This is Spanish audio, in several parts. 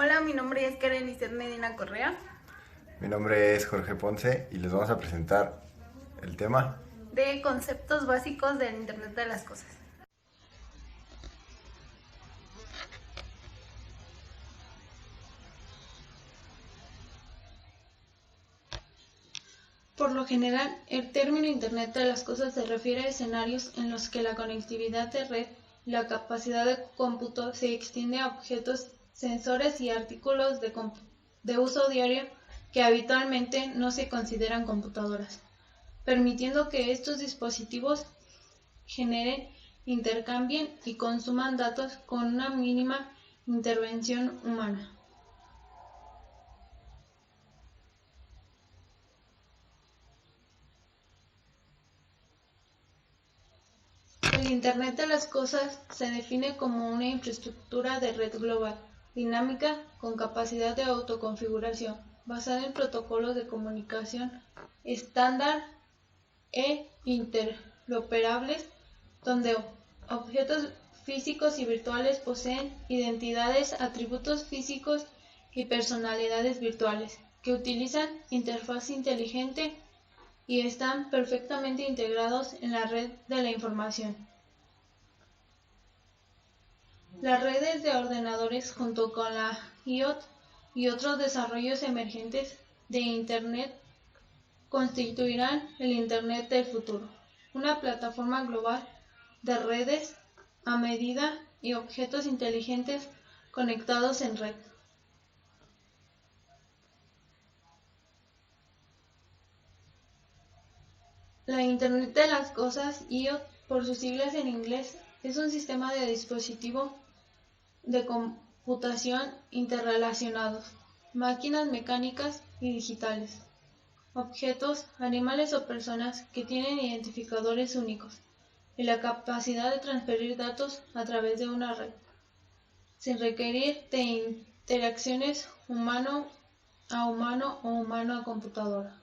Hola, mi nombre es Karen Medina Correa, Mi nombre es Jorge Ponce y les vamos a presentar el tema. de conceptos básicos del Internet de las Cosas. Por lo general, el término Internet de las Cosas se refiere a escenarios en los que la conectividad de red y la capacidad de cómputo se extiende a objetos, sensores y artículos de uso diario que habitualmente no se consideran computadoras, permitiendo que estos dispositivos generen, intercambien y consuman datos con una mínima intervención humana. El Internet de las Cosas se define como una infraestructura de red global, dinámica, con capacidad de autoconfiguración, basada en protocolos de comunicación estándar e interoperables, donde objetos físicos y virtuales poseen identidades, atributos físicos y personalidades virtuales, que utilizan interfaz inteligente y están perfectamente integrados en la red de la información. Las redes de ordenadores, junto con la IoT y otros desarrollos emergentes de Internet, constituirán el Internet del futuro, una plataforma global de redes a medida y objetos inteligentes conectados en red. La Internet de las Cosas, IoT por sus siglas en inglés, es un sistema de dispositivos de computación interrelacionados, máquinas mecánicas y digitales, objetos, animales o personas que tienen identificadores únicos y la capacidad de transferir datos a través de una red, sin requerir de interacciones humano a humano o humano a computadora.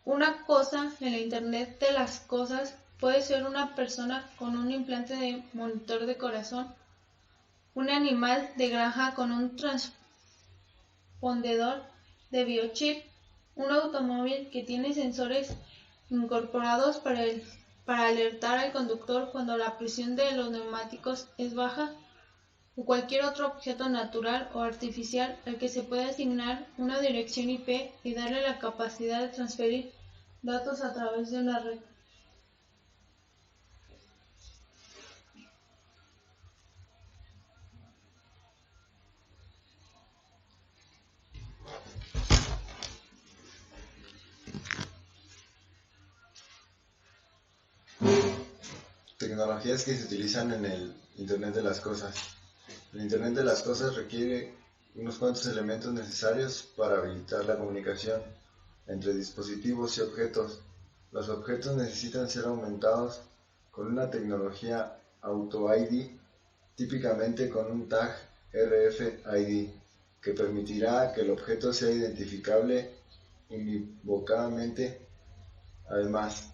Una cosa en la Internet de las Cosas puede ser una persona con un implante de monitor de corazón, un animal de granja con un transpondedor de biochip, un automóvil que tiene sensores incorporados para alertar al conductor cuando la presión de los neumáticos es baja, o cualquier otro objeto natural o artificial al que se puede asignar una dirección IP y darle la capacidad de transferir datos a través de una red. Tecnologías que se utilizan en el Internet de las Cosas. El Internet de las Cosas requiere unos cuantos elementos necesarios para habilitar la comunicación entre dispositivos y objetos. Los objetos necesitan ser aumentados con una tecnología Auto-ID, típicamente con un tag RFID, que permitirá que el objeto sea identificable unívocamente. Además,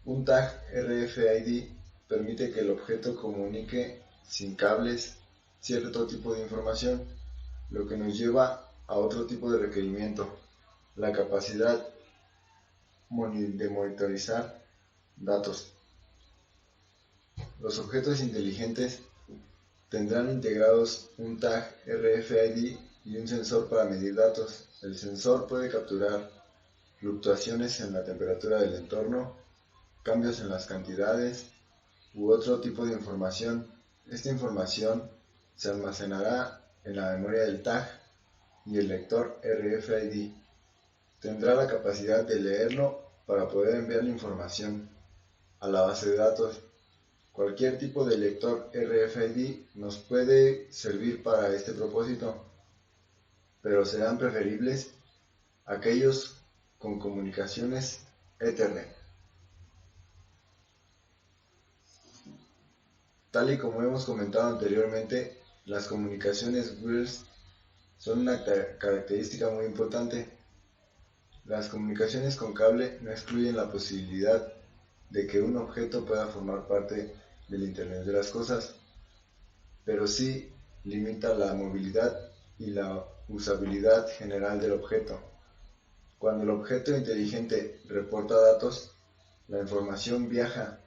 un tag RFID permite que el objeto comunique sin cables cierto tipo de información, lo que nos lleva a otro tipo de requerimiento: la capacidad de monitorizar datos. Los objetos inteligentes tendrán integrados un tag RFID y un sensor para medir datos. El sensor puede capturar fluctuaciones en la temperatura del entorno, cambios en las cantidades u otro tipo de información. Esta información se almacenará en la memoria del tag y el lector RFID tendrá la capacidad de leerlo para poder enviar la información a la base de datos. Cualquier tipo de lector RFID nos puede servir para este propósito, pero serán preferibles aquellos con comunicaciones Ethernet. Tal y como hemos comentado anteriormente, las comunicaciones wireless son una característica muy importante. Las comunicaciones con cable no excluyen la posibilidad de que un objeto pueda formar parte del Internet de las Cosas, pero sí limita la movilidad y la usabilidad general del objeto. Cuando el objeto inteligente reporta datos, la información viaja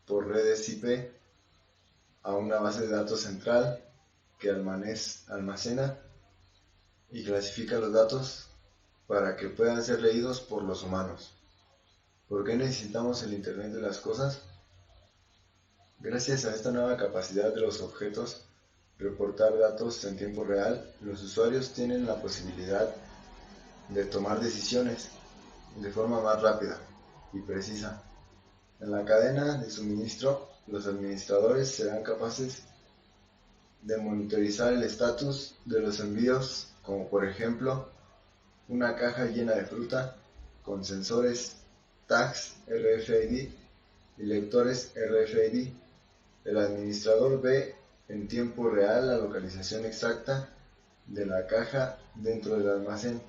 por redes IP a una base de datos central que almacena y clasifica los datos para que puedan ser leídos por los humanos. ¿Por qué necesitamos el Internet de las cosas? Gracias a esta nueva capacidad de los objetos reportar datos en tiempo real, los usuarios tienen la posibilidad de tomar decisiones de forma más rápida y precisa. En la cadena de suministro, los administradores serán capaces de monitorizar el estatus de los envíos, como por ejemplo una caja llena de fruta con sensores tags RFID y lectores RFID. El administrador ve en tiempo real la localización exacta de la caja dentro del almacén,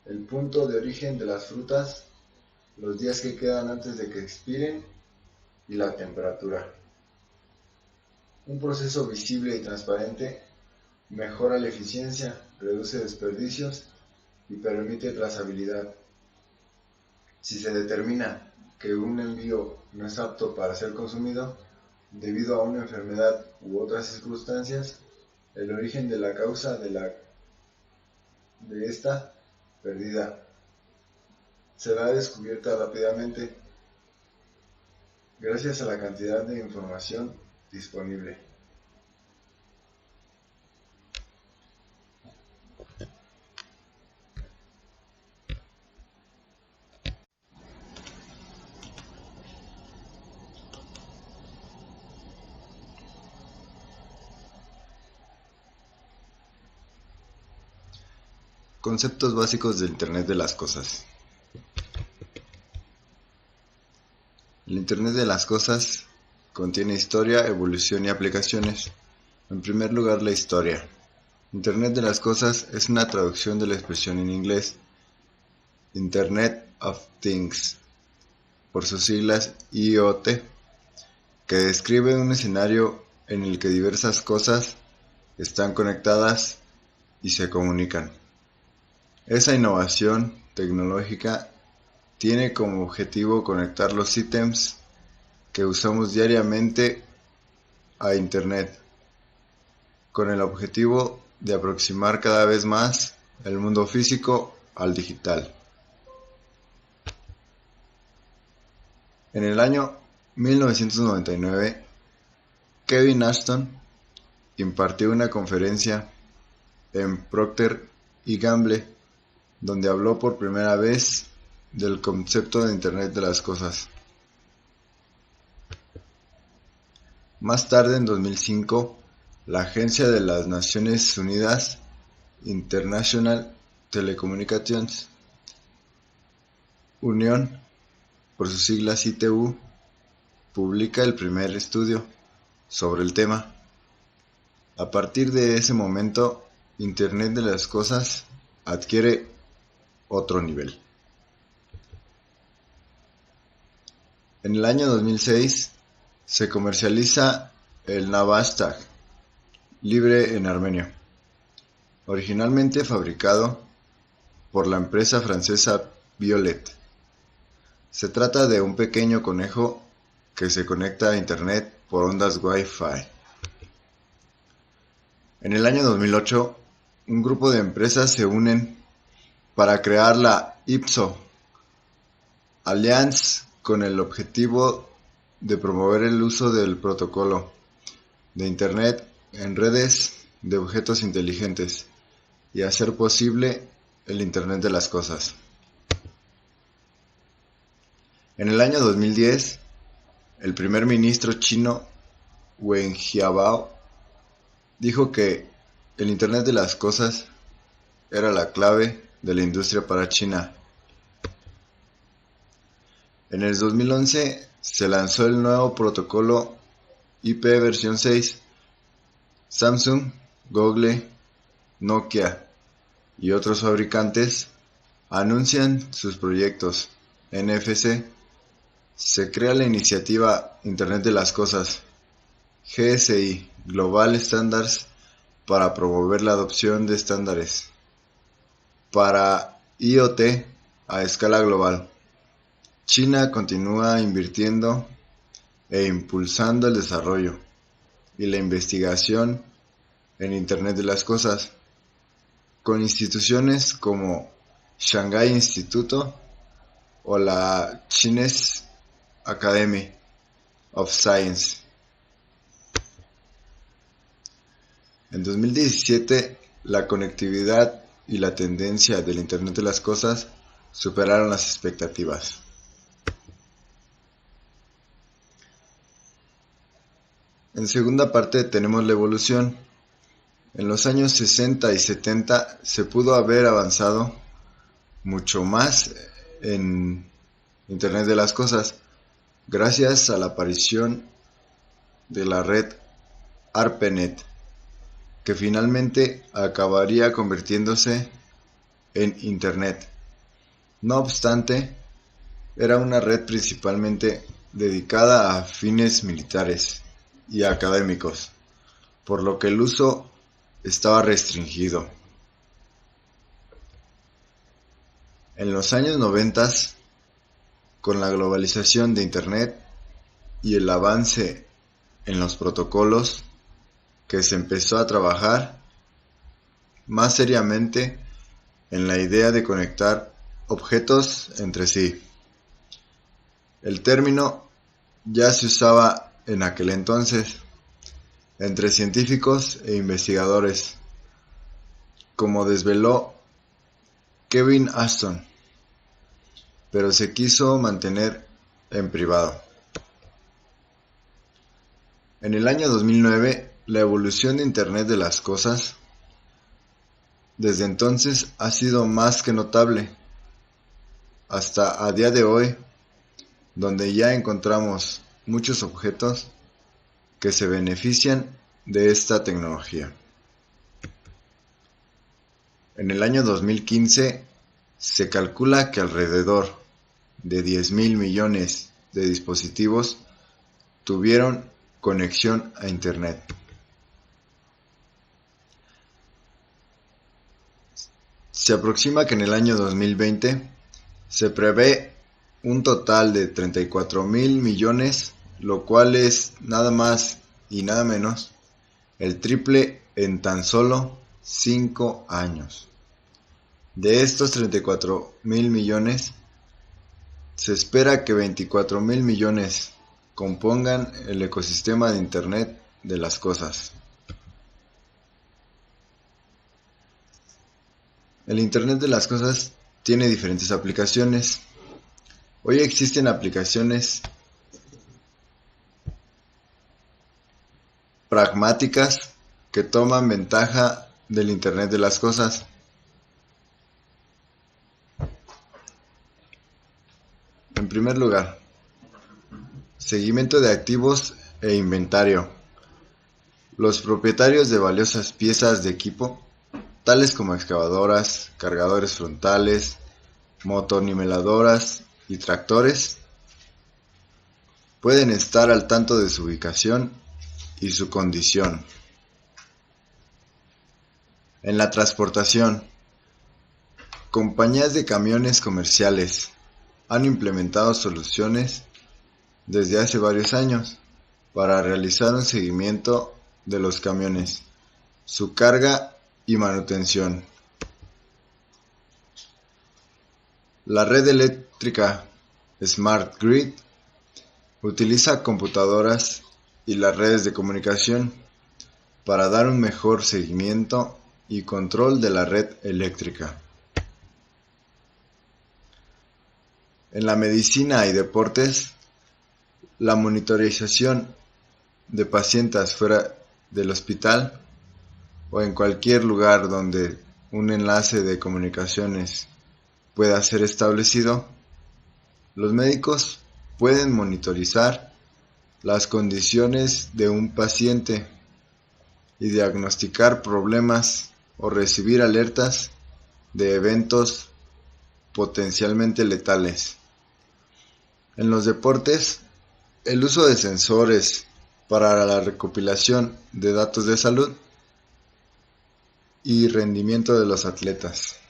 el punto de origen de las frutas, los días que quedan antes de que expiren y la temperatura. Un proceso visible y transparente mejora la eficiencia, reduce desperdicios y permite trazabilidad. Si se determina que un envío no es apto para ser consumido debido a una enfermedad u otras circunstancias, el origen de la causa de esta pérdida será descubierta rápidamente gracias a la cantidad de información disponible. Conceptos básicos del Internet de las cosas. El Internet de las cosas contiene historia, evolución y aplicaciones. En primer lugar, la historia. Internet de las cosas es una traducción de la expresión en inglés Internet of Things, por sus siglas IoT, que describe un escenario en el que diversas cosas están conectadas y se comunican. Esa innovación tecnológica tiene como objetivo conectar los ítems que usamos diariamente a Internet, con el objetivo de aproximar cada vez más el mundo físico al digital. En el año 1999, Kevin Ashton impartió una conferencia en Procter & Gamble, donde habló por primera vez del concepto de Internet de las cosas. Más tarde, en 2005, la Agencia de las Naciones Unidas International Telecommunications Union, por sus siglas ITU, publica el primer estudio sobre el tema. A partir de ese momento, Internet de las cosas adquiere otro nivel. En el año 2006 se comercializa el Navastag, libre en armenio, originalmente fabricado por la empresa francesa Violet. Se trata de un pequeño conejo que se conecta a Internet por ondas Wi-Fi. En el año 2008, un grupo de empresas se unen para crear la IPSO Alliance con el objetivo de promover el uso del protocolo de Internet en redes de objetos inteligentes y hacer posible el Internet de las cosas. En el año 2010, el primer ministro chino Wen Jiabao dijo que el Internet de las cosas era la clave de la industria para China. En el 2011 se lanzó el nuevo protocolo IP versión 6. Samsung, Google, Nokia y otros fabricantes anuncian sus proyectos. NFC. Se crea la iniciativa Internet de las Cosas, GSI, Global Standards para promover la adopción de estándares para IoT a escala global. China continúa invirtiendo e impulsando el desarrollo y la investigación en Internet de las Cosas, con instituciones como Shanghai Instituto o la Chinese Academy of Science. En 2017, la conectividad y la tendencia del Internet de las Cosas superaron las expectativas. En segunda parte tenemos la evolución. En los años 60 y 70 se pudo haber avanzado mucho más en Internet de las Cosas, gracias a la aparición de la red ARPANET, que finalmente acabaría convirtiéndose en Internet. No obstante, era una red principalmente dedicada a fines militares y académicos, por lo que el uso estaba restringido. En los años 90, con la globalización de Internet y el avance en los protocolos, que se empezó a trabajar más seriamente en la idea de conectar objetos entre sí. El término ya se usaba en aquel entonces entre científicos e investigadores, como desveló Kevin Ashton, pero se quiso mantener en privado. En el año 2009, la evolución de Internet de las Cosas desde entonces ha sido más que notable, hasta a día de hoy, donde ya encontramos muchos objetos que se benefician de esta tecnología. En el año 2015 se calcula que alrededor de 10.000 millones de dispositivos tuvieron conexión a Internet. Se aproxima que en el año 2020 se prevé un total de 34.000 millones, lo cual es nada más y nada menos el triple en tan solo 5 años. De estos 34.000 millones, se espera que 24.000 millones compongan el ecosistema de Internet de las Cosas. El Internet de las Cosas tiene diferentes aplicaciones. Hoy existen aplicaciones pragmáticas que toman ventaja del Internet de las Cosas. En primer lugar, seguimiento de activos e inventario. Los propietarios de valiosas piezas de equipo, tales como excavadoras, cargadores frontales, motoniveladoras y tractores, pueden estar al tanto de su ubicación y su condición. En la transportación, compañías de camiones comerciales han implementado soluciones desde hace varios años para realizar un seguimiento de los camiones, su carga y manutención. La red eléctrica Smart Grid utiliza computadoras y las redes de comunicación para dar un mejor seguimiento y control de la red eléctrica. En la medicina y deportes, la monitorización de pacientes fuera del hospital o en cualquier lugar donde un enlace de comunicaciones pueda ser establecido, los médicos pueden monitorizar las condiciones de un paciente y diagnosticar problemas o recibir alertas de eventos potencialmente letales. En los deportes, el uso de sensores para la recopilación de datos de salud y rendimiento de los atletas.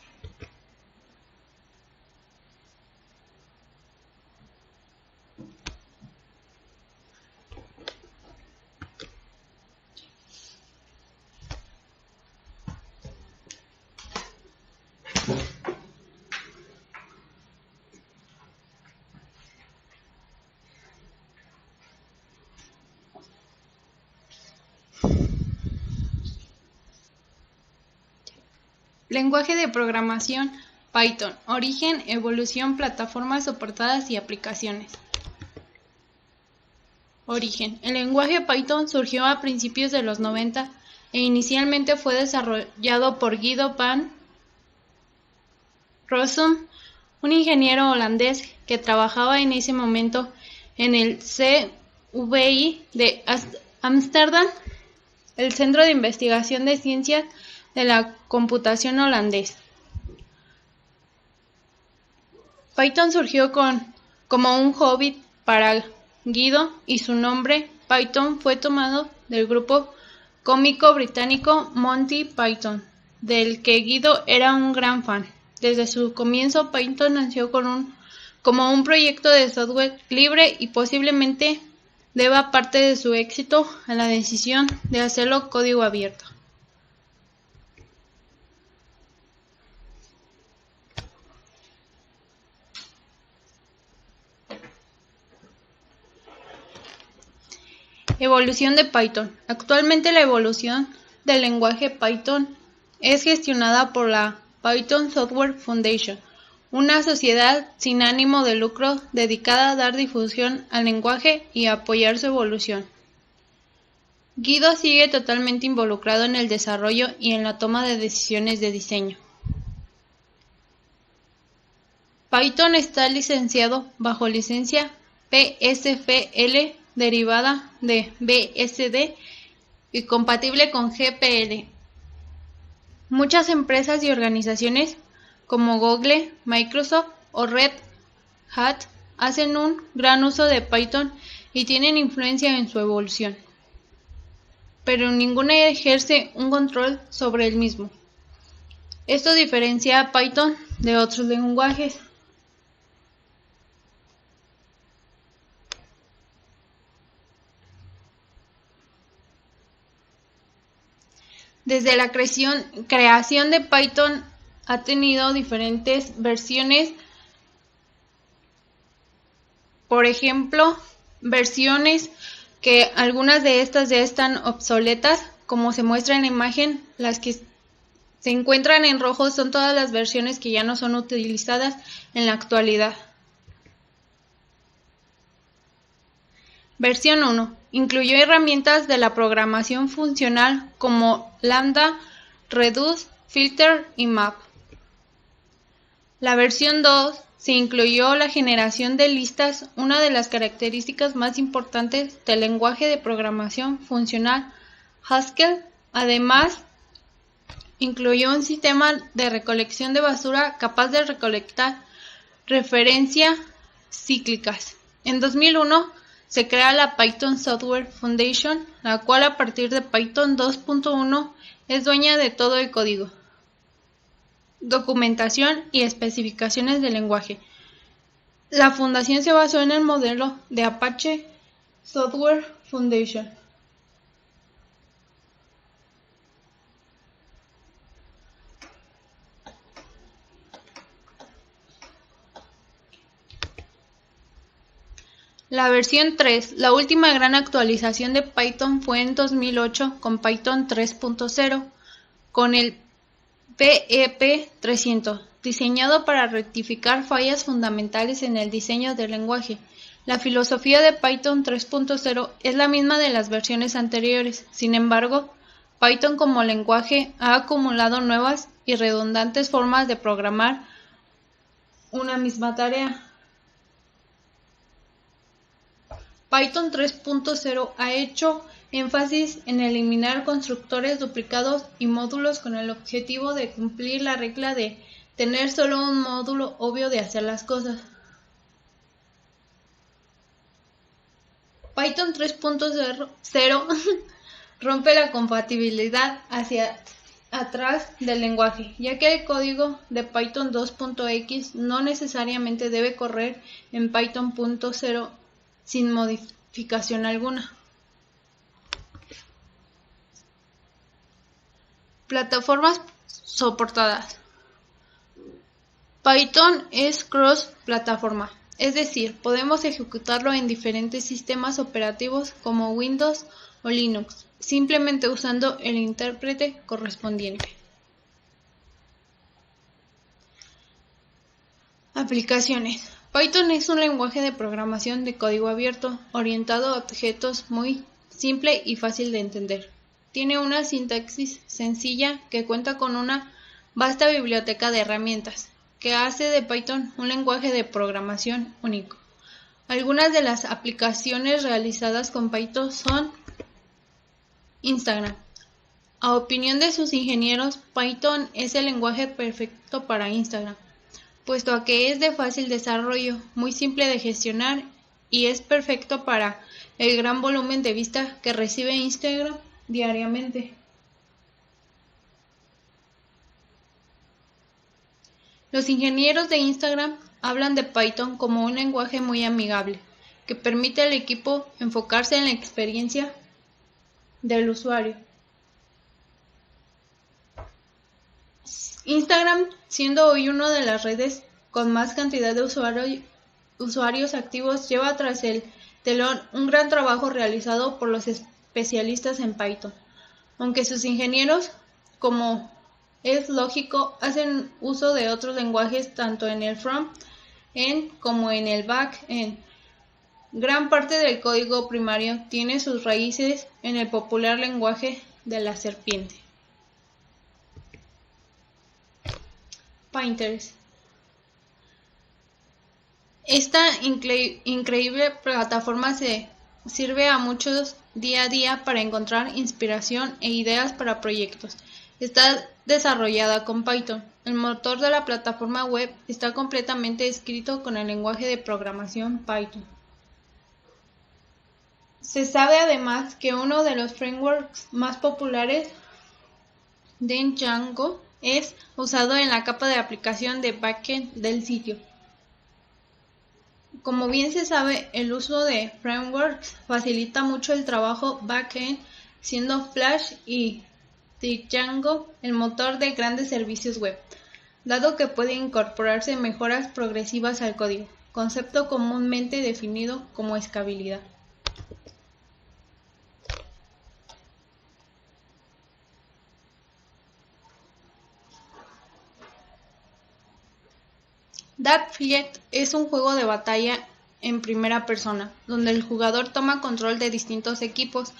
Lenguaje de programación Python. Origen, evolución, plataformas soportadas y aplicaciones. Origen. El lenguaje Python surgió a principios de los 90 e inicialmente fue desarrollado por Guido van Rossum, un ingeniero holandés que trabajaba en ese momento en el CVI de Ámsterdam, el Centro de Investigación de Ciencias de la Computación holandés. Python surgió como un hobby para Guido y su nombre Python fue tomado del grupo cómico británico Monty Python, del que Guido era un gran fan. Desde su comienzo, Python nació como un proyecto de software libre y posiblemente deba parte de su éxito a la decisión de hacerlo código abierto. Evolución de Python. Actualmente la evolución del lenguaje Python es gestionada por la Python Software Foundation, una sociedad sin ánimo de lucro dedicada a dar difusión al lenguaje y a apoyar su evolución. Guido sigue totalmente involucrado en el desarrollo y en la toma de decisiones de diseño. Python está licenciado bajo licencia PSFL derivada de BSD y compatible con GPL. Muchas empresas y organizaciones como Google, Microsoft o Red Hat hacen un gran uso de Python y tienen influencia en su evolución, pero ninguna ejerce un control sobre el mismo. Esto diferencia a Python de otros lenguajes. Desde la creación de Python ha tenido diferentes versiones, por ejemplo, versiones que algunas de estas ya están obsoletas, como se muestra en la imagen. Las que se encuentran en rojo son todas las versiones que ya no son utilizadas en la actualidad. Versión 1. Incluyó herramientas de la programación funcional como lambda, reduce, filter y map. La versión 2 se incluyó la generación de listas, una de las características más importantes del lenguaje de programación funcional Haskell. Además, incluyó un sistema de recolección de basura capaz de recolectar referencias cíclicas. En 2001 se crea la Python Software Foundation, la cual a partir de Python 2.1 es dueña de todo el código, documentación y especificaciones del lenguaje. La fundación se basó en el modelo de Apache Software Foundation. La versión 3, la última gran actualización de Python, fue en 2008 con Python 3.0, con el PEP 300, diseñado para rectificar fallas fundamentales en el diseño del lenguaje. La filosofía de Python 3.0 es la misma de las versiones anteriores. Sin embargo, Python como lenguaje ha acumulado nuevas y redundantes formas de programar una misma tarea. Python 3.0 ha hecho énfasis en eliminar constructores duplicados y módulos con el objetivo de cumplir la regla de tener solo un módulo obvio de hacer las cosas. Python 3.0 rompe la compatibilidad hacia atrás del lenguaje, ya que el código de Python 2.x no necesariamente debe correr en Python 0 sin modificación alguna. Plataformas soportadas. Python es cross-plataforma, es decir, podemos ejecutarlo en diferentes sistemas operativos como Windows o Linux, simplemente usando el intérprete correspondiente. Aplicaciones. Python es un lenguaje de programación de código abierto, orientado a objetos muy simple y fácil de entender. Tiene una sintaxis sencilla que cuenta con una vasta biblioteca de herramientas, que hace de Python un lenguaje de programación único. Algunas de las aplicaciones realizadas con Python son Instagram. A opinión de sus ingenieros, Python es el lenguaje perfecto para Instagram, puesto a que es de fácil desarrollo, muy simple de gestionar y es perfecto para el gran volumen de vistas que recibe Instagram diariamente. Los ingenieros de Instagram hablan de Python como un lenguaje muy amigable, que permite al equipo enfocarse en la experiencia del usuario. Instagram, siendo hoy una de las redes con más cantidad de usuarios activos, lleva tras el telón un gran trabajo realizado por los especialistas en Python, aunque sus ingenieros, como es lógico, hacen uso de otros lenguajes tanto en el front-end como en el back-end. Gran parte del código primario tiene sus raíces en el popular lenguaje de la serpiente. Pinterest. Esta increíble plataforma sirve a muchos día a día para encontrar inspiración e ideas para proyectos. Está desarrollada con Python. El motor de la plataforma web está completamente escrito con el lenguaje de programación Python. Se sabe además que uno de los frameworks más populares de Django es usado en la capa de aplicación de backend del sitio. Como bien se sabe, el uso de frameworks facilita mucho el trabajo backend, siendo Flash y Django el motor de grandes servicios web, dado que puede incorporarse mejoras progresivas al código, concepto comúnmente definido como escalabilidad. Darkfleet es un juego de batalla en primera persona, donde el jugador toma control de distintos equipos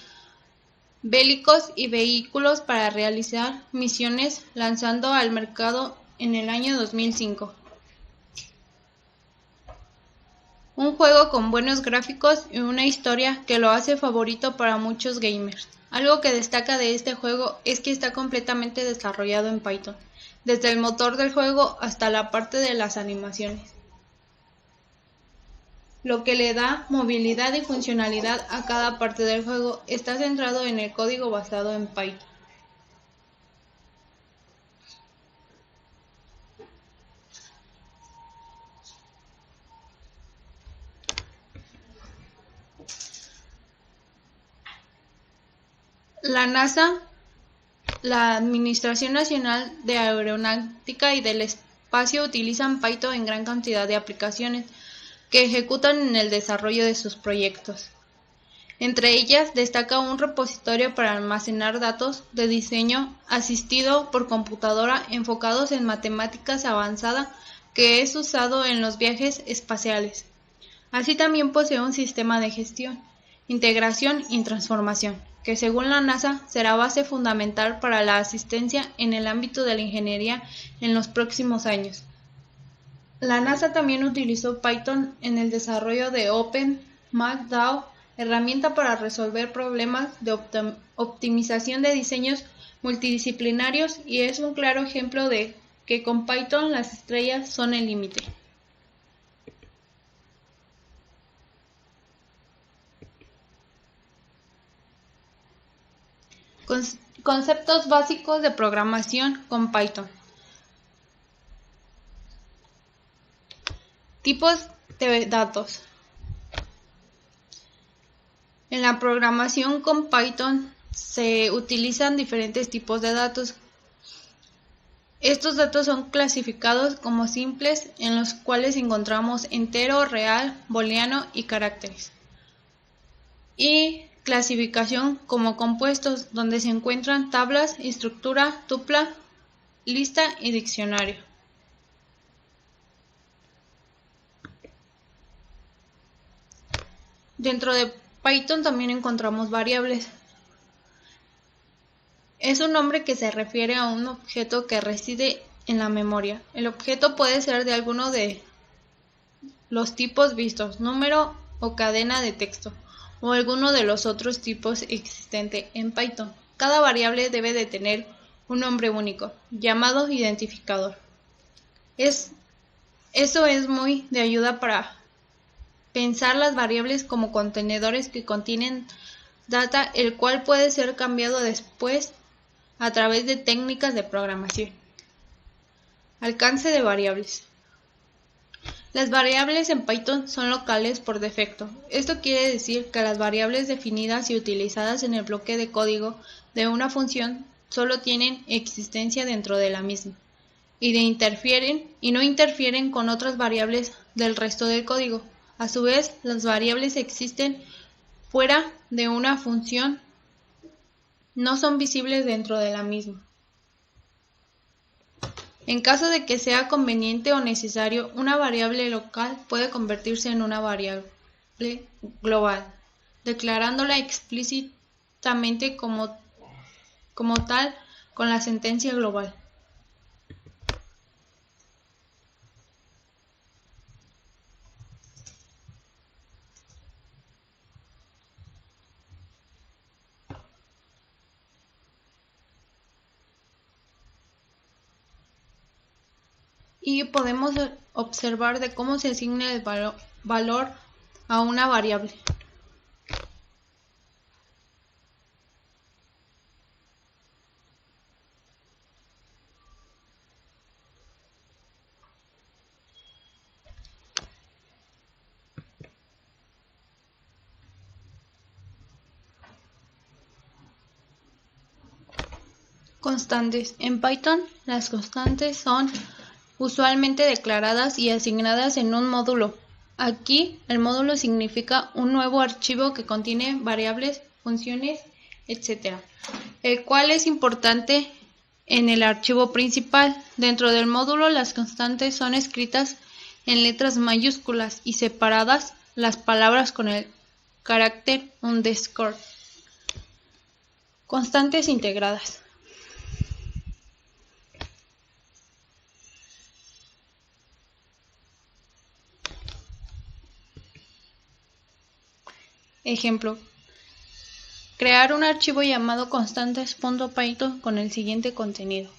bélicos y vehículos para realizar misiones, lanzando al mercado en el año 2005. Un juego con buenos gráficos y una historia que lo hace favorito para muchos gamers. Algo que destaca de este juego es que está completamente desarrollado en Python, desde el motor del juego hasta la parte de las animaciones, lo que le da movilidad y funcionalidad a cada parte del juego. Está centrado en el código basado en Python. La NASA, la Administración Nacional de Aeronáutica y del Espacio utilizan Python en gran cantidad de aplicaciones que ejecutan en el desarrollo de sus proyectos. Entre ellas destaca un repositorio para almacenar datos de diseño asistido por computadora enfocados en matemáticas avanzada que es usado en los viajes espaciales. Así también posee un sistema de gestión, integración y transformación, que según la NASA será base fundamental para la asistencia en el ámbito de la ingeniería en los próximos años. La NASA también utilizó Python en el desarrollo de OpenMathDAO, herramienta para resolver problemas de optimización de diseños multidisciplinarios, y es un claro ejemplo de que con Python las estrellas son el límite. Conceptos básicos de programación con Python. Tipos de datos. En la programación con Python se utilizan diferentes tipos de datos. Estos datos son clasificados como simples, en los cuales encontramos entero, real, booleano y caracteres. Y clasificación como compuestos, donde se encuentran tablas, estructura, tupla, lista y diccionario. Dentro de Python también encontramos variables. Es un nombre que se refiere a un objeto que reside en la memoria. El objeto puede ser de alguno de los tipos vistos, número o cadena de texto, o alguno de los otros tipos existentes en Python. Cada variable debe de tener un nombre único, llamado identificador. Eso es muy de ayuda para pensar las variables como contenedores que contienen data, el cual puede ser cambiado después a través de técnicas de programación. Alcance de variables. Las variables en Python son locales por defecto. Esto quiere decir que las variables definidas y utilizadas en el bloque de código de una función solo tienen existencia dentro de la misma y no interfieren con otras variables del resto del código. A su vez, las variables existen fuera de una función no son visibles dentro de la misma. En caso de que sea conveniente o necesario, una variable local puede convertirse en una variable global, declarándola explícitamente como tal con la sentencia global. Y podemos observar de cómo se asigna el valor a una variable. Constantes. En Python, las constantes son usualmente declaradas y asignadas en un módulo. Aquí, el módulo significa un nuevo archivo que contiene variables, funciones, etc., el cual es importante en el archivo principal. Dentro del módulo, las constantes son escritas en letras mayúsculas y separadas las palabras con el carácter underscore. Constantes integradas. Ejemplo: crear un archivo llamado constantes.python con el siguiente contenido.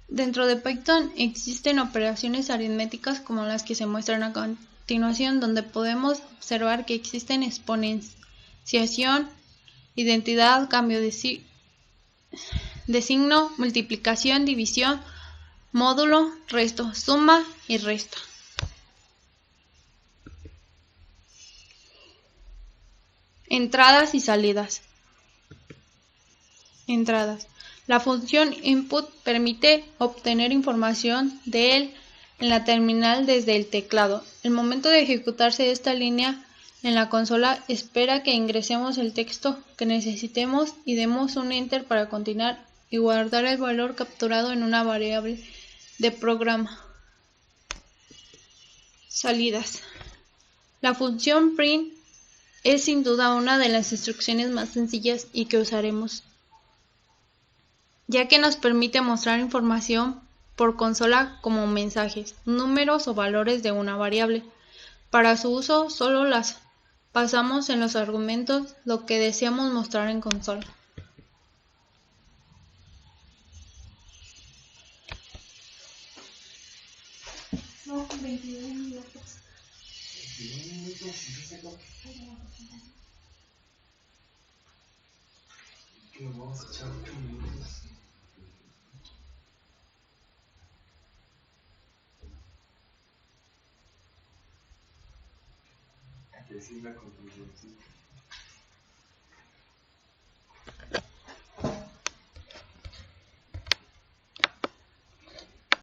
Dentro de Python existen operaciones aritméticas como las que se muestran a continuación, donde podemos observar que existen exponenciación, identidad, cambio de signo, multiplicación, división, módulo, resto, suma y resta. Entradas y salidas. Entradas. La función input permite obtener información de él en la terminal desde el teclado. El momento de ejecutarse esta línea en la consola espera que ingresemos el texto que necesitemos y demos un enter para continuar y guardar el valor capturado en una variable de programa. Salidas. La función print es sin duda una de las instrucciones más sencillas y que usaremos, ya que nos permite mostrar información por consola como mensajes, números o valores de una variable. Para su uso, solo las pasamos en los argumentos lo que deseamos mostrar en consola. No, 22 minutos. Que nos vamos a echar 8 minutos. Hay que decir la conclusión, sí.